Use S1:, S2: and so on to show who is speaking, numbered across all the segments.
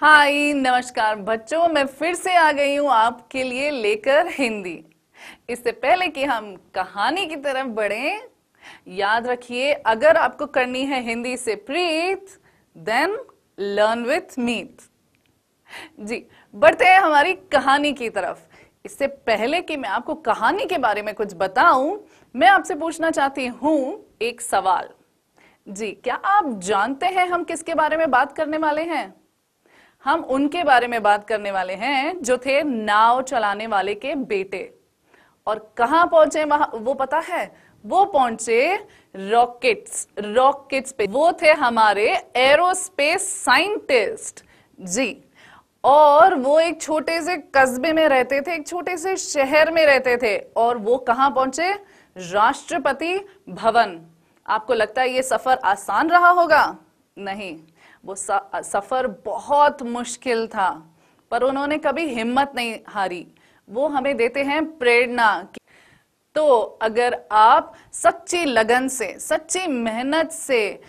S1: हाय नमस्कार बच्चों, मैं फिर से आ गई हूँ आपके लिए लेकर हिंदी। इससे पहले कि हम कहानी की तरफ बढ़ें, याद रखिए अगर आपको करनी है हिंदी से प्रीत, देन लर्न विथ मीत। जी, बढ़ते हैं हमारी कहानी की तरफ। इससे पहले कि मैं आपको कहानी के बारे में कुछ बताऊं, मैं आपसे पूछना चाहती हूं एक सवाल। जी, क्या आप जानते हैं हम किसके बारे में बात करने वाले हैं? हम उनके बारे में बात करने वाले हैं जो थे नाव चलाने वाले के बेटे। और कहां पहुंचे वहां वो पता है? वो पहुंचे रॉकेट्स पे। वो थे हमारे एरोस्पेस साइंटिस्ट। जी, और वो एक छोटे से कस्बे में रहते थे, एक छोटे से शहर में रहते थे। और वो कहां पहुंचे? राष्ट्रपति भवन। आपको लगता है ये सफर आसान रहा होगा? नहीं, वो सफर बहुत मुश्किल था, पर उन्होंने कभी हिम्मत नहीं हारी। वो हमें देते हैं प्रेरणा। तो अगर आप सच्ची लगन से, सच्ची मेहनत से,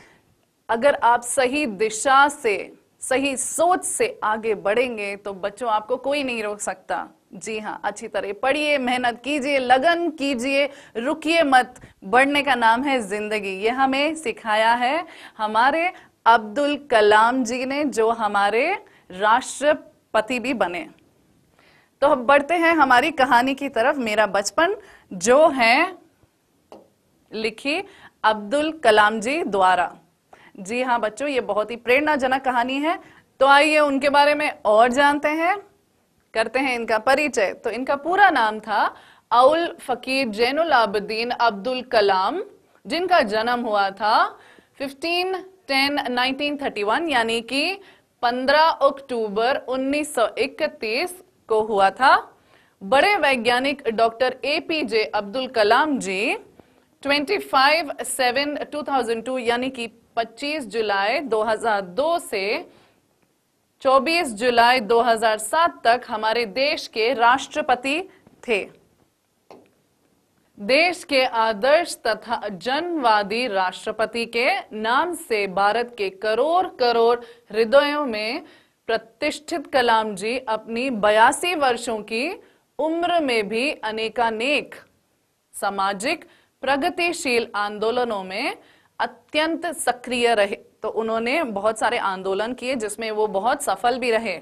S1: अगर आप सही दिशा से, सही सोच से आगे बढ़ेंगे तो बच्चों आपको कोई नहीं रोक सकता। जी हाँ, अच्छी तरह पढ़िए, मेहनत कीजिए, लगन कीजिए, रुकिए मत। बढ़ने का नाम है जिंदगी। ये हमें सिखाया है हमारे अब्दुल कलाम जी ने, जो हमारे राष्ट्रपति भी बने। तो अब बढ़ते हैं हमारी कहानी की तरफ। मेरा बचपन, जो है लिखी अब्दुल कलाम जी द्वारा। जी हाँ बच्चों, ये बहुत ही प्रेरणाजनक कहानी है। तो आइए उनके बारे में और जानते हैं, करते हैं इनका परिचय। तो इनका पूरा नाम था अउल फकीर जैनुल आबदीन अब्दुल कलाम, जिनका जन्म हुआ था 15/10/1931 यानी कि 15 अक्टूबर 1931 को हुआ था। बड़े वैज्ञानिक डॉक्टर APJ अब्दुल कलाम जी 25/7/2002 यानी कि 25 जुलाई 2002 से 24 जुलाई 2007 तक हमारे देश के राष्ट्रपति थे। देश के आदर्श तथा जनवादी राष्ट्रपति के नाम से भारत के करोड़ करोड़ हृदयों में प्रतिष्ठित कलाम जी अपनी 82 वर्षों की उम्र में भी अनेकानेक सामाजिक प्रगतिशील आंदोलनों में अत्यंत सक्रिय रहे। तो उन्होंने बहुत सारे आंदोलन किए जिसमें वो बहुत सफल भी रहे।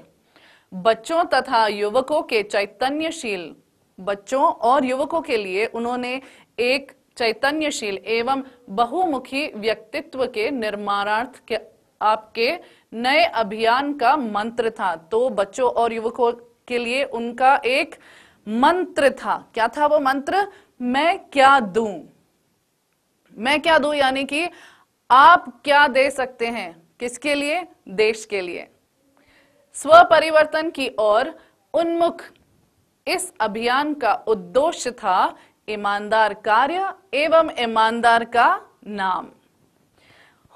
S1: बच्चों तथा युवकों के चैतन्यशील, बच्चों और युवकों के लिए उन्होंने एक चैतन्यशील एवं बहुमुखी व्यक्तित्व के निर्माणार्थ के आपके नए अभियान का मंत्र था। तो बच्चों और युवकों के लिए उनका एक मंत्र था। क्या था वो मंत्र? मैं क्या दूं। मैं क्या दूं यानी कि आप क्या दे सकते हैं, किसके लिए? देश के लिए। स्व परिवर्तन की ओर उन्मुख इस अभियान का उद्देश्य था ईमानदार कार्य एवं ईमानदार का नाम।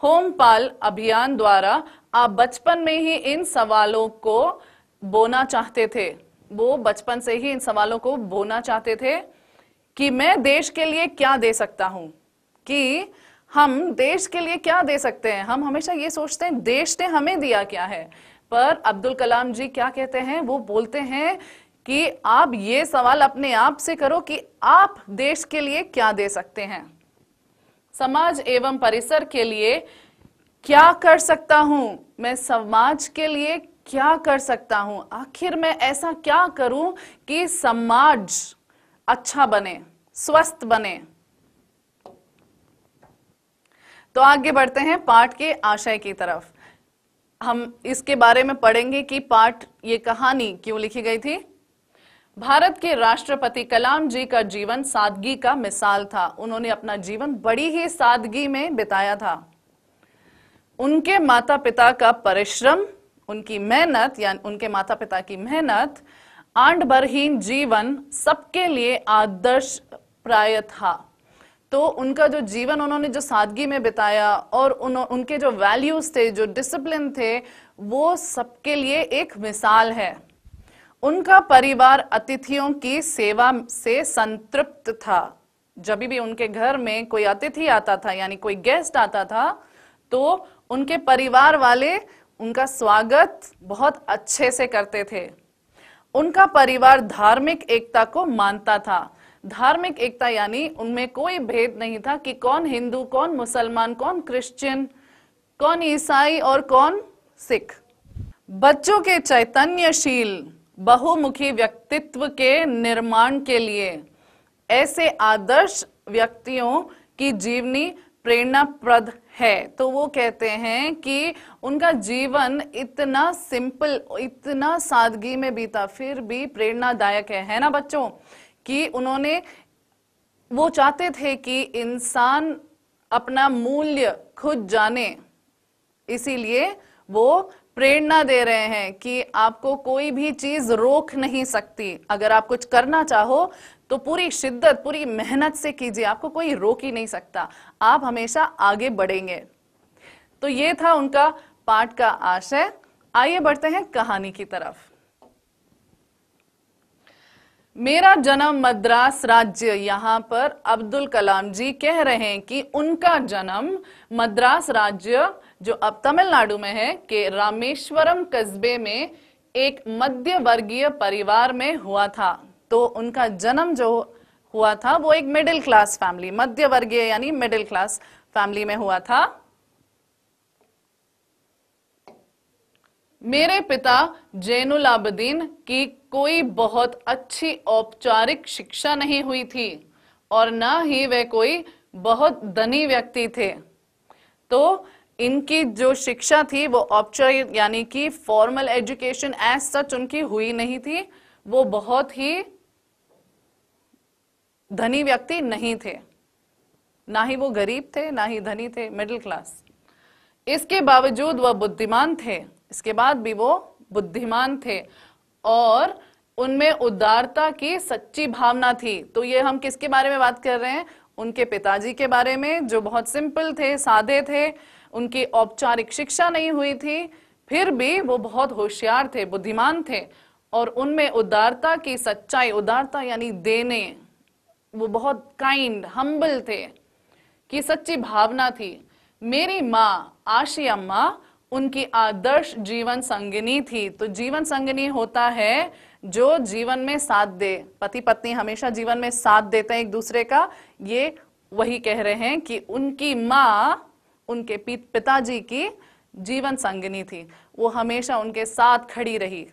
S1: होमपाल अभियान द्वारा आप बचपन में ही इन सवालों को बोना चाहते थे। वो बचपन से ही इन सवालों को बोना चाहते थे कि मैं देश के लिए क्या दे सकता हूं, कि हम देश के लिए क्या दे सकते हैं। हम हमेशा ये सोचते हैं देश ने हमें दिया क्या है, पर अब्दुल कलाम जी क्या कहते हैं? वो बोलते हैं कि आप ये सवाल अपने आप से करो कि आप देश के लिए क्या दे सकते हैं। समाज एवं परिसर के लिए क्या कर सकता हूं? मैं समाज के लिए क्या कर सकता हूं? आखिर मैं ऐसा क्या करूं कि समाज अच्छा बने, स्वस्थ बने। तो आगे बढ़ते हैं पाठ के आशय की तरफ। हम इसके बारे में पढ़ेंगे कि ये कहानी क्यों लिखी गई थी। भारत के राष्ट्रपति कलाम जी का जीवन सादगी का मिसाल था। उन्होंने अपना जीवन बड़ी ही सादगी में बिताया था। उनके माता पिता का परिश्रम, उनकी मेहनत, यानी उनके माता पिता की मेहनत, आंडबरहीन जीवन सबके लिए आदर्श प्राय था। तो उनका जो जीवन उन्होंने जो सादगी में बिताया और उनके जो वैल्यूज थे, जो डिसिप्लिन थे, वो सबके लिए एक मिसाल है। उनका परिवार अतिथियों की सेवा से संतृप्त था। जब भी उनके घर में कोई अतिथि आता था, यानी कोई गेस्ट आता था, तो उनके परिवार वाले उनका स्वागत बहुत अच्छे से करते थे। उनका परिवार धार्मिक एकता को मानता था। धार्मिक एकता यानी उनमें कोई भेद नहीं था कि कौन हिंदू, कौन मुसलमान, कौन क्रिश्चियन, कौन ईसाई और कौन सिख। बच्चों के चैतन्यशील बहुमुखी व्यक्तित्व के निर्माण के लिए ऐसे आदर्श व्यक्तियों की जीवनी प्रेरणाप्रद है। तो वो कहते हैं कि उनका जीवन इतना सिंपल, इतना सादगी में बीता, फिर भी प्रेरणादायक है ना बच्चों? कि वो चाहते थे कि इंसान अपना मूल्य खुद जाने, इसीलिए वो प्रेरणा दे रहे हैं कि आपको कोई भी चीज रोक नहीं सकती। अगर आप कुछ करना चाहो तो पूरी शिद्दत, पूरी मेहनत से कीजिए, आपको कोई रोक ही नहीं सकता, आप हमेशा आगे बढ़ेंगे। तो ये था उनका पाठ का आशय। आइए बढ़ते हैं कहानी की तरफ। मेरा जन्म मद्रास राज्य, यहाँ पर अब्दुल कलाम जी कह रहे हैं कि उनका जन्म मद्रास राज्य, जो अब तमिलनाडु में है, के रामेश्वरम कस्बे में एक मध्य वर्गीय परिवार में हुआ था। तो उनका जन्म जो हुआ था वो एक मिडिल क्लास फैमिली, मध्य वर्गीय यानी मिडिल क्लास फैमिली में हुआ था। मेरे पिता जैनुल आबदीन की कोई बहुत अच्छी औपचारिक शिक्षा नहीं हुई थी और ना ही वे कोई बहुत धनी व्यक्ति थे। तो इनकी जो शिक्षा थी वो औपचारिक यानी कि फॉर्मल एजुकेशन एज सच उनकी हुई नहीं थी। वो बहुत ही धनी व्यक्ति नहीं थे, ना ही वो गरीब थे, ना ही धनी थे, मिडिल क्लास। इसके बावजूद वह बुद्धिमान थे, इसके बाद भी वो बुद्धिमान थे और उनमें उदारता की सच्ची भावना थी। तो ये हम किसके बारे में बात कर रहे हैं? उनके पिताजी के बारे में, जो बहुत सिंपल थे, सादे थे, उनकी औपचारिक शिक्षा नहीं हुई थी, फिर भी वो बहुत होशियार थे, बुद्धिमान थे और उनमें उदारता की सच्चाई, उदारता यानी देने, वो बहुत काइंड, हम्बल थे, की सच्ची भावना थी। मेरी माँ आशी अम्मा उनकी आदर्श जीवन संगिनी थी। तो जीवन संगिनी होता है जो जीवन में साथ दे, पति पत्नी हमेशा जीवन में साथ देते हैं एक दूसरे का। ये वही कह रहे हैं कि उनकी माँ उनके पिताजी की जीवन संगिनी थी, वो हमेशा उनके साथ खड़ी रही।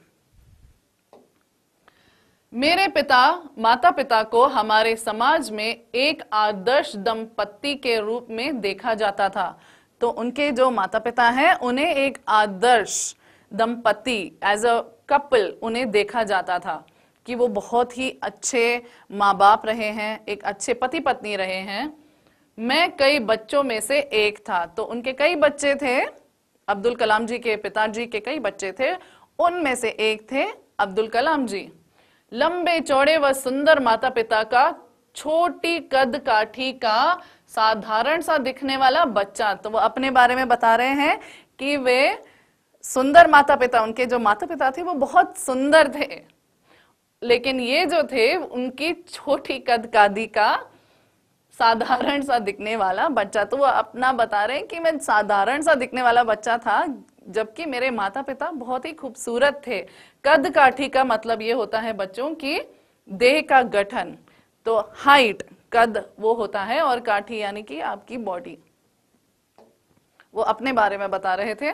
S1: मेरे माता पिता को हमारे समाज में एक आदर्श दंपत्ति के रूप में देखा जाता था। तो उनके जो माता पिता हैं उन्हें एक आदर्श दंपत्ति, एज अ कपल उन्हें देखा जाता था कि वो बहुत ही अच्छे माँ बाप रहे हैं, एक अच्छे पति पत्नी रहे हैं। मैं कई बच्चों में से एक था। तो उनके कई बच्चे थे, अब्दुल कलाम जी के पिताजी के कई बच्चे थे, उनमें से एक थे अब्दुल कलाम जी। लंबे चौड़े व सुंदर माता पिता का छोटी कद काठी का साधारण सा दिखने वाला बच्चा। तो वो अपने बारे में बता रहे हैं कि वे सुंदर माता पिता, उनके जो माता पिता थे वो बहुत सुंदर थे, लेकिन ये जो थे उनकी छोटी कद काठी का साधारण सा दिखने वाला बच्चा। तो वो अपना बता रहे हैं कि मैं साधारण सा दिखने वाला बच्चा था, जबकि मेरे माता पिता बहुत ही खूबसूरत थे। कद काठी का मतलब ये होता है बच्चों की देह का गठन। तो हाइट, कद वो होता है, और काठी यानी कि आपकी बॉडी। वो अपने बारे में बता रहे थे।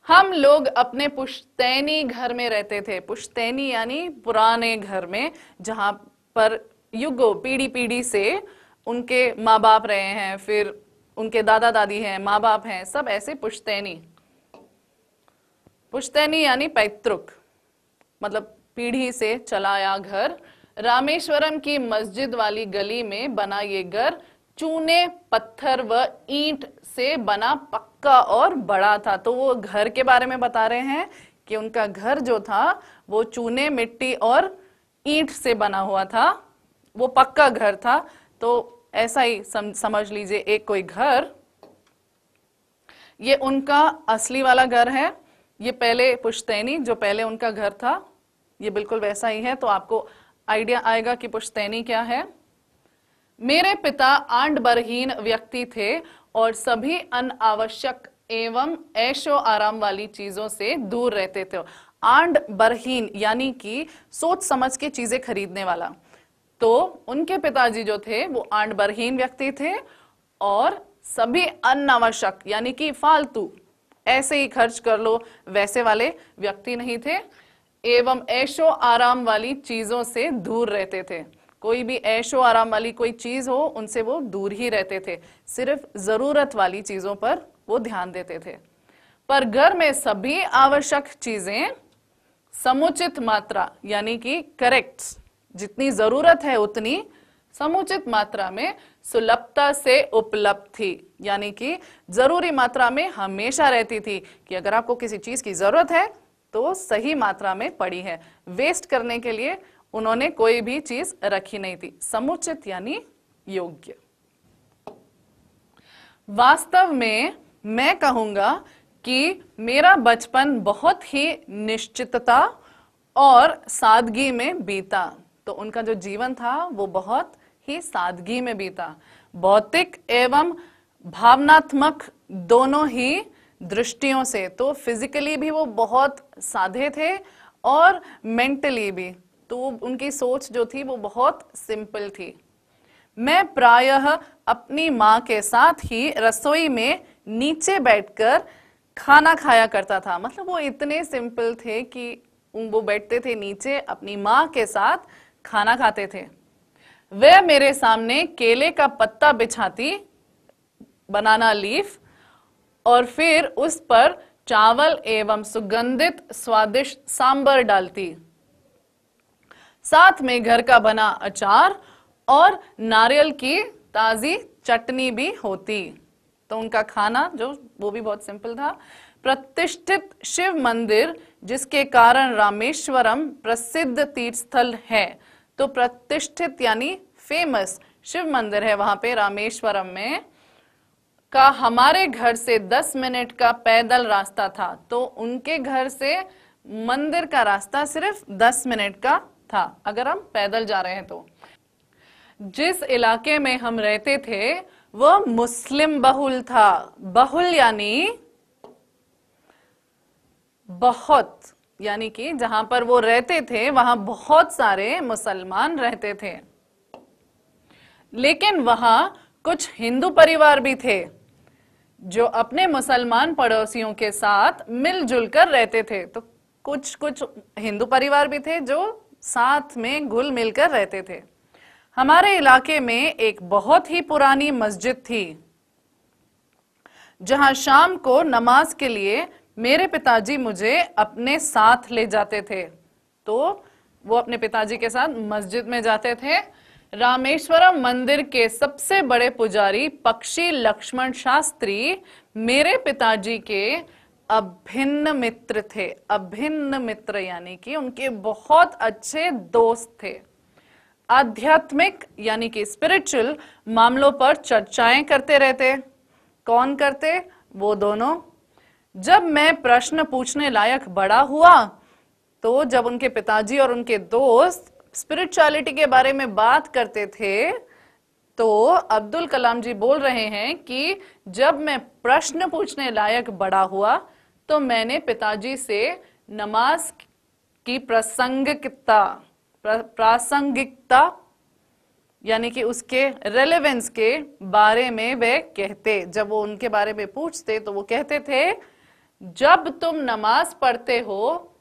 S1: हम लोग अपने पुश्तैनी घर में रहते थे। पुश्तैनी यानी पुराने घर में, जहां पर युगों पीढ़ी पीढ़ी से उनके माँ बाप रहे हैं, फिर उनके दादा दादी हैं, माँ बाप हैं, सब ऐसे पुश्तैनी। पुश्तैनी यानी पैतृक, मतलब पीढ़ी से चला आया घर। रामेश्वरम की मस्जिद वाली गली में बना ये घर चूने, पत्थर व ईंट से बना, पक्का और बड़ा था। तो वो घर के बारे में बता रहे हैं कि उनका घर जो था वो चूने, मिट्टी और ईंट से बना हुआ था, वो पक्का घर था। तो ऐसा ही समझ लीजिए एक कोई घर। ये उनका असली वाला घर है। ये पहले पुश्तैनी, जो पहले उनका घर था, ये बिल्कुल वैसा ही है। तो आपको आइडिया आएगा कि पुश्तैनी क्या है। मेरे पिता आंट बरहीन व्यक्ति थे और सभी अनावश्यक एवं ऐशो आराम वाली चीजों से दूर रहते थे। आंड बरहीन यानी कि सोच समझ के चीजें खरीदने वाला। तो उनके पिताजी जो थे वो आंड बरहीन व्यक्ति थे और सभी अनावश्यक यानी कि फालतू ऐसे ही खर्च कर लो वैसे वाले व्यक्ति नहीं थे। एवं ऐशो आराम वाली चीजों से दूर रहते थे। कोई भी ऐशो आराम वाली कोई चीज हो उनसे वो दूर ही रहते थे। सिर्फ जरूरत वाली चीजों पर वो ध्यान देते थे। पर घर में सभी आवश्यक चीजें समुचित मात्रा यानी कि करेक्ट, जितनी जरूरत है उतनी समुचित मात्रा में सुलभता से उपलब्ध थी। यानी कि जरूरी मात्रा में हमेशा रहती थी कि अगर आपको किसी चीज की जरूरत है तो सही मात्रा में पड़ी है। वेस्ट करने के लिए उन्होंने कोई भी चीज रखी नहीं थी। समुचित यानी योग्य। वास्तव में मैं कहूंगा कि मेरा बचपन बहुत ही निश्चितता और सादगी में बीता। तो उनका जो जीवन था वो बहुत ही सादगी में बीता। भौतिक एवं भावनात्मक दोनों ही दृष्टियों से, तो फिजिकली भी वो बहुत सादे थे और मेंटली भी। तो उनकी सोच जो थी वो बहुत सिंपल थी। मैं प्रायः अपनी माँ के साथ ही रसोई में नीचे बैठकर खाना खाया करता था। मतलब वो इतने सिंपल थे कि वो बैठते थे नीचे, अपनी माँ के साथ खाना खाते थे। वह मेरे सामने केले का पत्ता बिछाती, बनाना लीफ, और फिर उस पर चावल एवं सुगंधित स्वादिष्ट सांबर डालती। साथ में घर का बना अचार और नारियल की ताजी चटनी भी होती। तो उनका खाना जो वो भी बहुत सिंपल था। प्रतिष्ठित शिव मंदिर जिसके कारण रामेश्वरम प्रसिद्ध तीर्थ स्थल है। तो प्रतिष्ठित यानी फेमस शिव मंदिर है वहां पे रामेश्वरम में का हमारे घर से 10 मिनट का पैदल रास्ता था। तो उनके घर से मंदिर का रास्ता सिर्फ 10 मिनट का था अगर हम पैदल जा रहे हैं तो। जिस इलाके में हम रहते थे वह मुस्लिम बहुल था। बहुल यानी बहुत, यानी कि जहां पर वो रहते थे वहां बहुत सारे मुसलमान रहते थे। लेकिन वहां कुछ हिंदू परिवार भी थे जो अपने मुसलमान पड़ोसियों के साथ मिलजुल कर रहते थे। तो कुछ कुछ हिंदू परिवार भी थे जो साथ में घुल मिलकर रहते थे। हमारे इलाके में एक बहुत ही पुरानी मस्जिद थी जहां शाम को नमाज के लिए मेरे पिताजी मुझे अपने साथ ले जाते थे। तो वो अपने पिताजी के साथ मस्जिद में जाते थे। रामेश्वरम मंदिर के सबसे बड़े पुजारी पक्षी लक्ष्मण शास्त्री मेरे पिताजी के अभिन्न मित्र थे। अभिन्न मित्र यानी कि उनके बहुत अच्छे दोस्त थे। आध्यात्मिक यानी कि स्पिरिचुअल मामलों पर चर्चाएं करते रहते। कौन करते? वो दोनों। जब मैं प्रश्न पूछने लायक बड़ा हुआ तो जब उनके पिताजी और उनके दोस्त स्पिरिचुअलिटी के बारे में बात करते थे तो अब्दुल कलाम जी बोल रहे हैं कि जब मैं प्रश्न पूछने लायक बड़ा हुआ तो मैंने पिताजी से नमाज की प्रासंगिकता यानी कि उसके रेलेवेंस के बारे में वे कहते। जब वो उनके बारे में पूछते तो वो कहते थे जब तुम नमाज पढ़ते हो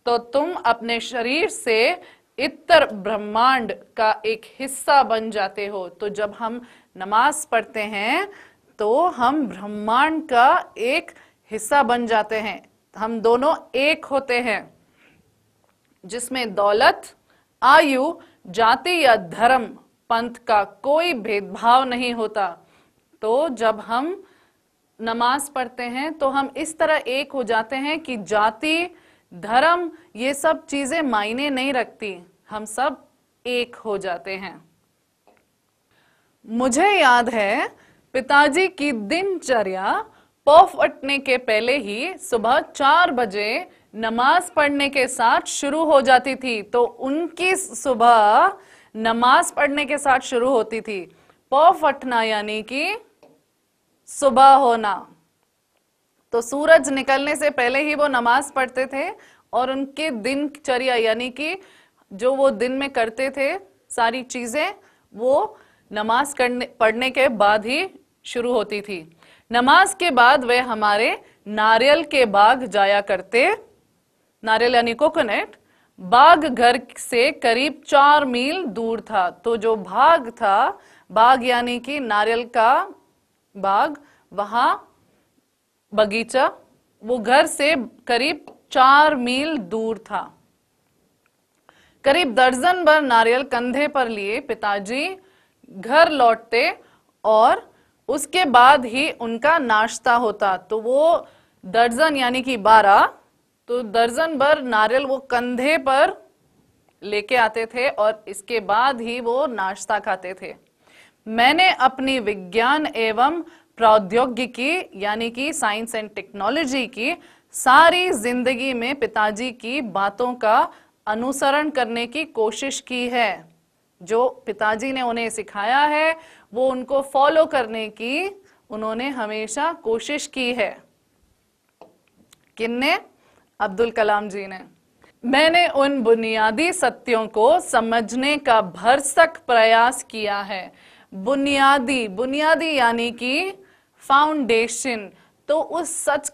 S1: तो तुम अपने शरीर से इतर ब्रह्मांड का एक हिस्सा बन जाते हो। तो जब हम नमाज पढ़ते हैं तो हम ब्रह्मांड का एक हिस्सा बन जाते हैं। हम दोनों एक होते हैं जिसमें दौलत, आयु, जाति या धर्म, पंथ का कोई भेदभाव नहीं होता। तो जब हम नमाज पढ़ते हैं तो हम इस तरह एक हो जाते हैं कि जाति, धर्म ये सब चीजें मायने नहीं रखती, हम सब एक हो जाते हैं। मुझे याद है पिताजी की दिनचर्या पौ फटने के पहले ही सुबह 4 बजे नमाज पढ़ने के साथ शुरू हो जाती थी। तो उनकी सुबह नमाज पढ़ने के साथ शुरू होती थी। पौ फटना यानी कि सुबह होना। तो सूरज निकलने से पहले ही वो नमाज पढ़ते थे और उनके दिनचर्या यानी कि जो वो दिन में करते थे सारी चीजें वो नमाज पढ़ने के बाद ही शुरू होती थी। नमाज के बाद वे हमारे नारियल के बाग जाया करते। नारियल यानी कोकोनट। बाग घर से करीब 4 मील दूर था। तो जो बाग था, बाग यानी कि नारियल का बाग, वहां बगीचा, वो घर से करीब 4 मील दूर था। करीब दर्जन भर नारियल कंधे पर लिए पिताजी घर लौटते और उसके बाद ही उनका नाश्ता होता। तो वो दर्जन यानी कि 12, तो दर्जन भर नारियल वो कंधे पर लेके आते थे और इसके बाद ही वो नाश्ता खाते थे। मैंने अपनी विज्ञान एवं प्रौद्योगिकी यानी कि साइंस एंड टेक्नोलॉजी की सारी जिंदगी में पिताजी की बातों का अनुसरण करने की कोशिश की है। जो पिताजी ने उन्हें सिखाया है वो उनको फॉलो करने की उन्होंने हमेशा कोशिश की है। किनने? अब्दुल कलाम जी ने। मैंने उन बुनियादी सत्यों को समझने का भरसक प्रयास किया है। बुनियादी, बुनियादी यानी कि फाउंडेशन। तो उस सच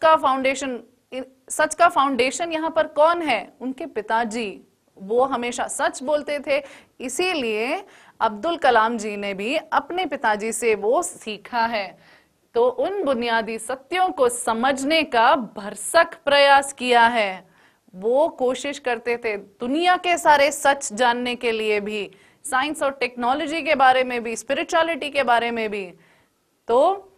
S1: का फाउंडेशन यहां पर कौन है? उनके पिताजी। वो हमेशा सच बोलते थे, इसीलिए अब्दुल कलाम जी ने भी अपने पिताजी से वो सीखा है। तो उन बुनियादी सत्यों को समझने का भरसक प्रयास किया है। वो कोशिश करते थे दुनिया के सारे सच जानने के लिए भी, साइंस और टेक्नोलॉजी के बारे में भी, स्पिरिचुअलिटी के बारे में भी। तो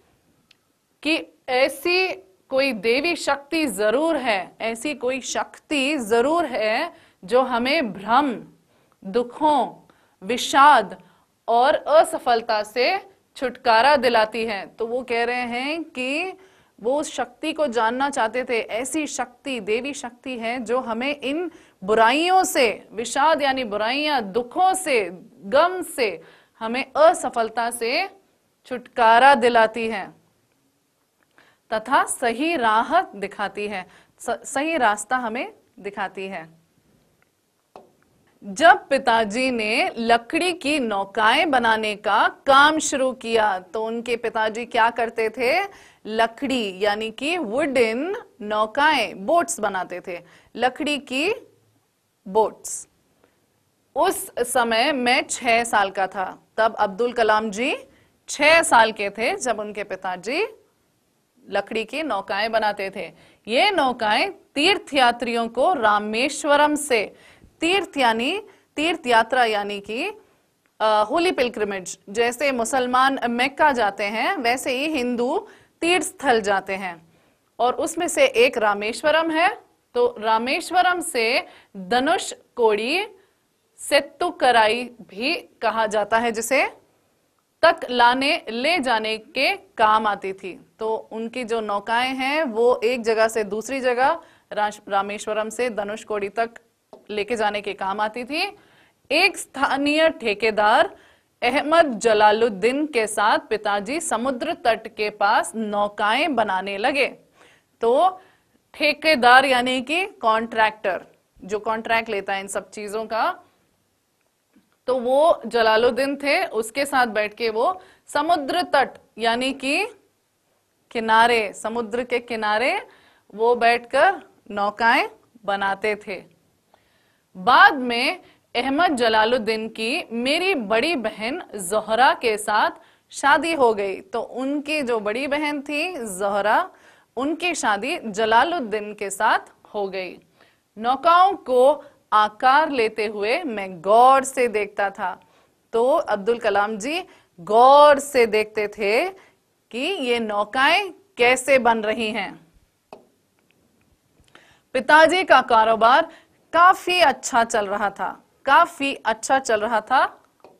S1: कि ऐसी कोई देवी शक्ति जरूर है, ऐसी कोई शक्ति जरूर है जो हमें भ्रम, दुखों, विषाद और असफलता से छुटकारा दिलाती है। तो वो कह रहे हैं कि वो उस शक्ति को जानना चाहते थे। ऐसी शक्ति, देवी शक्ति है जो हमें इन बुराइयों से, विषाद यानी बुराइयां, दुखों से, गम से, हमें असफलता से छुटकारा दिलाती है तथा सही राह दिखाती है, सही रास्ता हमें दिखाती है। जब पिताजी ने लकड़ी की नौकाएं बनाने का काम शुरू किया तो उनके पिताजी क्या करते थे? लकड़ी यानी कि वुडन नौकाएं, बोट्स बनाते थे, लकड़ी की बोट्स। उस समय मैं 6 साल का था। तब अब्दुल कलाम जी 6 साल के थे जब उनके पिताजी लकड़ी की नौकाएं बनाते थे। ये नौकाएं तीर्थयात्रियों को रामेश्वरम से, तीर्थ यात्रा यानी कि होली पिलग्रिमेज, जैसे मुसलमान मेक्का जाते हैं वैसे ही हिंदू तीर्थ स्थल जाते हैं और उसमें से एक रामेश्वरम है। तो रामेश्वरम से धनुषकोडी सेत्तुकराई भी कहा जाता है, जिसे तक ले जाने के काम आती थी। तो उनकी जो नौकाएं हैं वो एक जगह से दूसरी जगह, रामेश्वरम से धनुषकोडी तक लेके जाने के काम आती थी। एक स्थानीय ठेकेदार अहमद जलालुद्दीन के साथ पिताजी समुद्र तट के पास नौकाएं बनाने लगे। तो ठेकेदार यानी कि कॉन्ट्रैक्टर, जो कॉन्ट्रैक्ट लेता है इन सब चीजों का, तो वो जलालुद्दीन थे। उसके साथ बैठ के वो समुद्र तट यानी कि किनारे, समुद्र के किनारे वो बैठकर नौकाएं बनाते थे। बाद में अहमद जलालुद्दीन की मेरी बड़ी बहन ज़ोहरा के साथ शादी हो गई। तो उनकी जो बड़ी बहन थी ज़ोहरा, उनकी शादी जलालुद्दीन के साथ हो गई। नौकाओं को आकार लेते हुए मैं गौर से देखता था। तो अब्दुल कलाम जी गौर से देखते थे कि ये नौकाएं कैसे बन रही हैं। पिताजी का कारोबार काफी अच्छा चल रहा था, काफी अच्छा चल रहा था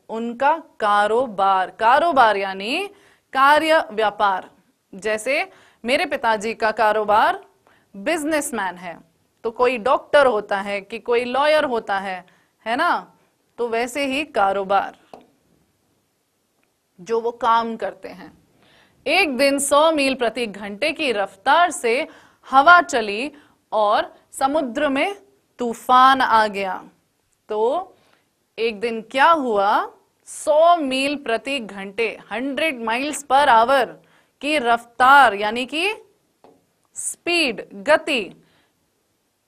S1: उनका कारोबार। कारोबार यानी कार्य, व्यापार। जैसे मेरे पिताजी का कारोबार बिजनेसमैन है, तो कोई डॉक्टर होता है कि कोई लॉयर होता है ना? तो वैसे ही कारोबार जो वो काम करते हैं। एक दिन 100 मील प्रति घंटे की रफ्तार से हवा चली और समुद्र में तूफान आ गया। तो एक दिन क्या हुआ, 100 मील प्रति घंटे 100 माइल्स पर आवर की रफ्तार यानी कि स्पीड, गति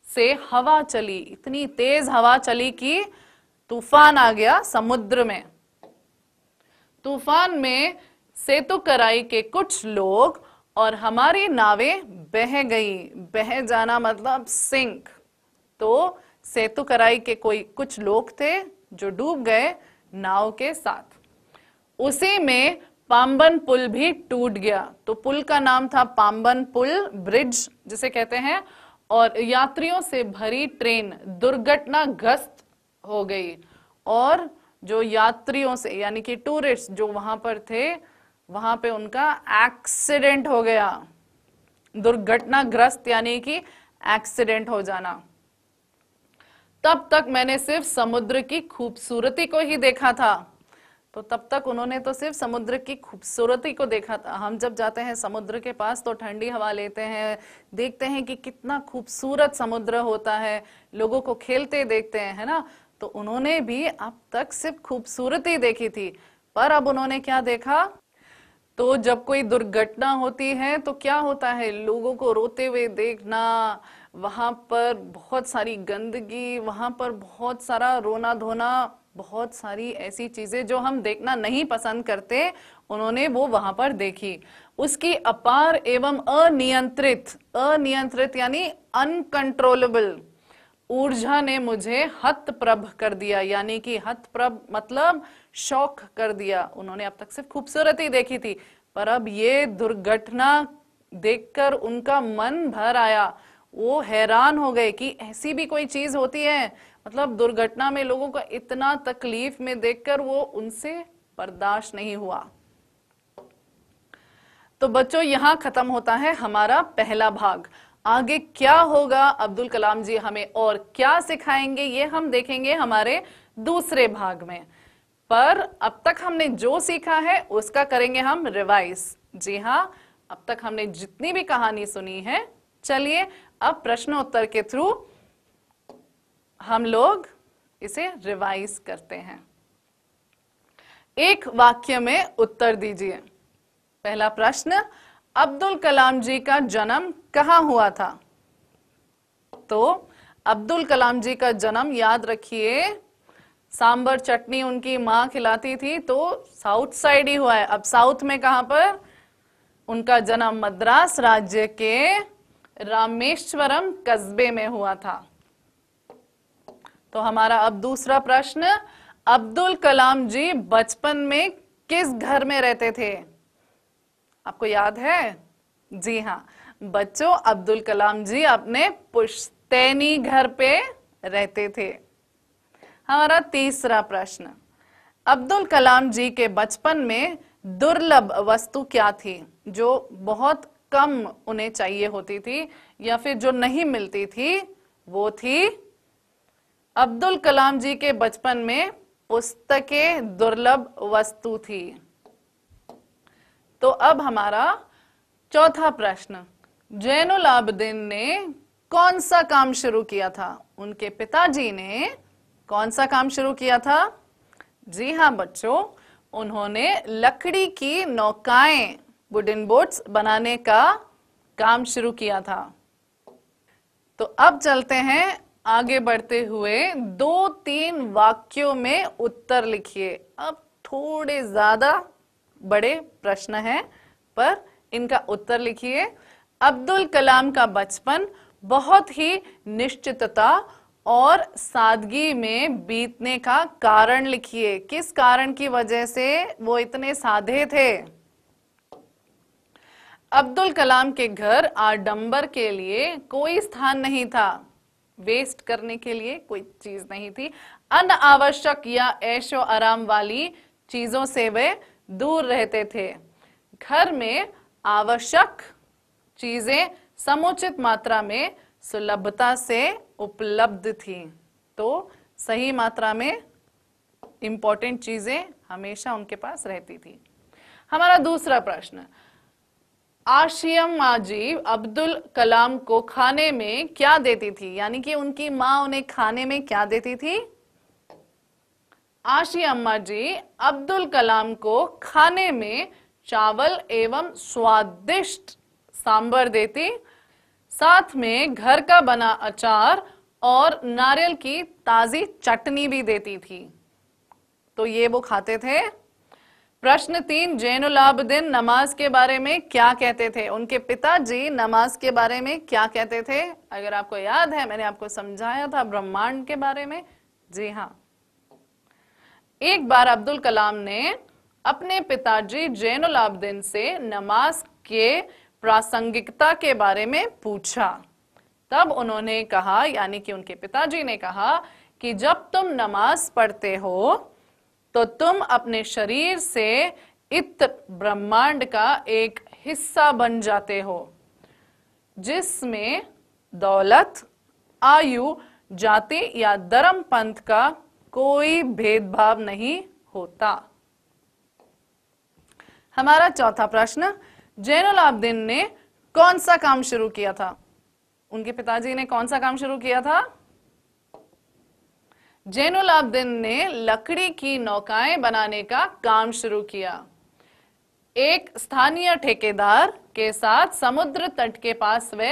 S1: से हवा चली, इतनी तेज हवा चली कि तूफान आ गया समुद्र में। तूफान में सेतुकराई के कुछ लोग और हमारी नावें बह गई। बह जाना मतलब सिंक। तो सेतुकराई के कुछ लोग थे जो डूब गए नाव के साथ। उसी में पाम्बन पुल भी टूट गया। तो पुल का नाम था पाम्बन पुल, ब्रिज जिसे कहते हैं। और यात्रियों से भरी ट्रेन दुर्घटनाग्रस्त हो गई और जो यात्रियों से यानी कि टूरिस्ट जो वहां पर थे, वहां पे उनका एक्सीडेंट हो गया। दुर्घटनाग्रस्त यानी कि एक्सीडेंट हो जाना। तब तक मैंने सिर्फ समुद्र की खूबसूरती को ही देखा था। तो तब तक उन्होंने तो सिर्फ समुद्र की खूबसूरती को देखा था। हम जब जाते हैं समुद्र के पास तो ठंडी हवा लेते हैं, देखते हैं कि कितना खूबसूरत समुद्र होता है, लोगों को खेलते देखते हैं, है ना। तो उन्होंने भी अब तक सिर्फ खूबसूरती देखी थी, पर अब उन्होंने क्या देखा, तो जब कोई दुर्घटना होती है तो क्या होता है, लोगों को रोते हुए देखना, वहां पर बहुत सारी गंदगी, वहां पर बहुत सारा रोना धोना, बहुत सारी ऐसी चीजें जो हम देखना नहीं पसंद करते, उन्होंने वो वहां पर देखी। उसकी अपार एवं अनियंत्रित यानी अनकंट्रोलेबल ऊर्जा ने मुझे हतप्रभ कर दिया। यानी कि हतप्रभ मतलब शौक कर दिया। उन्होंने अब तक सिर्फ खूबसूरती देखी थी, पर अब ये दुर्घटना देखकर उनका मन भर आया। वो हैरान हो गए कि ऐसी भी कोई चीज होती है। मतलब दुर्घटना में लोगों का इतना तकलीफ में देखकर वो उनसे बर्दाश्त नहीं हुआ। तो बच्चों यहां खत्म होता है हमारा पहला भाग। आगे क्या होगा, अब्दुल कलाम जी हमें और क्या सिखाएंगे, ये हम देखेंगे हमारे दूसरे भाग में। पर अब तक हमने जो सीखा है उसका करेंगे हम रिवाइज। जी हाँ, अब तक हमने जितनी भी कहानी सुनी है, चलिए अब प्रश्नोत्तर के थ्रू हम लोग इसे रिवाइज करते हैं। एक वाक्य में उत्तर दीजिए। पहला प्रश्न, अब्दुल कलाम जी का जन्म कहाँ हुआ था? तो अब्दुल कलाम जी का जन्म याद रखिए, सांबर चटनी उनकी माँ खिलाती थी तो साउथ साइड ही हुआ है। अब साउथ में कहां पर? उनका जन्म मद्रास राज्य के रामेश्वरम कस्बे में हुआ था। तो हमारा अब दूसरा प्रश्न, अब्दुल कलाम जी बचपन में किस घर में रहते थे? आपको याद है? जी हाँ बच्चों, अब्दुल कलाम जी अपने पुश्तैनी घर पे रहते थे। हमारा तीसरा प्रश्न, अब्दुल कलाम जी के बचपन में दुर्लभ वस्तु क्या थी जो बहुत कम उन्हें चाहिए होती थी या फिर जो नहीं मिलती थी? वो थी, अब्दुल कलाम जी के बचपन में पुस्तकें दुर्लभ वस्तु थी। तो अब हमारा चौथा प्रश्न, जैनुल आबदीन ने कौन सा काम शुरू किया था? उनके पिताजी ने कौन सा काम शुरू किया था? जी हाँ बच्चों, उन्होंने लकड़ी की नौकाएं, वुडन बोट्स बनाने का काम शुरू किया था। तो अब चलते हैं आगे बढ़ते हुए, 2-3 वाक्यों में उत्तर लिखिए। अब थोड़े ज्यादा बड़े प्रश्न हैं पर इनका उत्तर लिखिए। अब्दुल कलाम का बचपन बहुत ही निश्चितता और सादगी में बीतने का कारण लिखिए। किस कारण की वजह से वो इतने सादे थे? अब्दुल कलाम के घर आडंबर के लिए कोई स्थान नहीं था, वेस्ट करने के लिए कोई चीज नहीं थी। अनावश्यक या ऐशो आराम वाली चीजों से वे दूर रहते थे। घर में आवश्यक चीजें समुचित मात्रा में सुलभता से उपलब्ध थी। तो सही मात्रा में इंपॉर्टेंट चीजें हमेशा उनके पास रहती थी। हमारा दूसरा प्रश्न, आशियाम्मा जी अब्दुल कलाम को खाने में क्या देती थी, यानी कि उनकी माँ उन्हें खाने में क्या देती थी? आशियाम्मा जी अब्दुल कलाम को खाने में चावल एवं स्वादिष्ट सांभर देती, साथ में घर का बना अचार और नारियल की ताजी चटनी भी देती थी। तो ये वो खाते थे। प्रश्न 3, जैनुलाब्दीन नमाज के बारे में क्या कहते थे? उनके पिताजी नमाज के बारे में क्या कहते थे? अगर आपको याद है, मैंने आपको समझाया था ब्रह्मांड के बारे में। जी हाँ, एक बार अब्दुल कलाम ने अपने पिताजी जैनुलाब्दीन से नमाज के प्रासंगिकता के बारे में पूछा। तब उन्होंने कहा, यानी कि उनके पिताजी ने कहा कि जब तुम नमाज पढ़ते हो तो तुम अपने शरीर से इस ब्रह्मांड का एक हिस्सा बन जाते हो, जिसमें दौलत, आयु, जाति या धर्म पंथ का कोई भेदभाव नहीं होता। हमारा चौथा प्रश्न, जैनुलाब्दीन ने कौन सा काम शुरू किया था? उनके पिताजी ने कौन सा काम शुरू किया था? जैनुलाब्दीन ने लकड़ी की नौकाएं बनाने का काम शुरू किया। एक स्थानीय ठेकेदार के साथ समुद्र तट के पास वे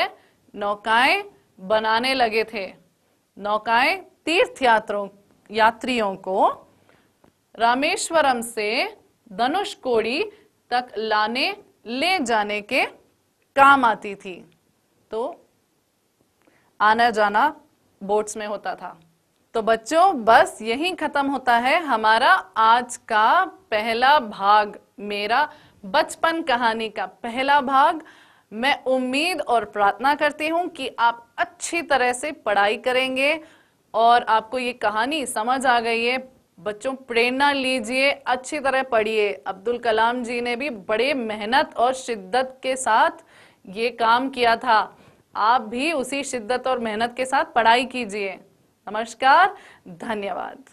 S1: नौकाएं बनाने लगे थे। नौकाएं तीर्थ यात्रियों को रामेश्वरम से धनुषकोडी तक ले जाने के काम आती थी। तो आना जाना बोट्स में होता था। तो बच्चों, बस यहीं खत्म होता है हमारा आज का पहला भाग, मेरा बचपन कहानी का पहला भाग। मैं उम्मीद और प्रार्थना करती हूं कि आप अच्छी तरह से पढ़ाई करेंगे और आपको ये कहानी समझ आ गई है। बच्चों, प्रेरणा लीजिए, अच्छी तरह पढ़िए। अब्दुल कलाम जी ने भी बड़े मेहनत और शिद्दत के साथ ये काम किया था। आप भी उसी शिद्दत और मेहनत के साथ पढ़ाई कीजिए। नमस्कार, धन्यवाद।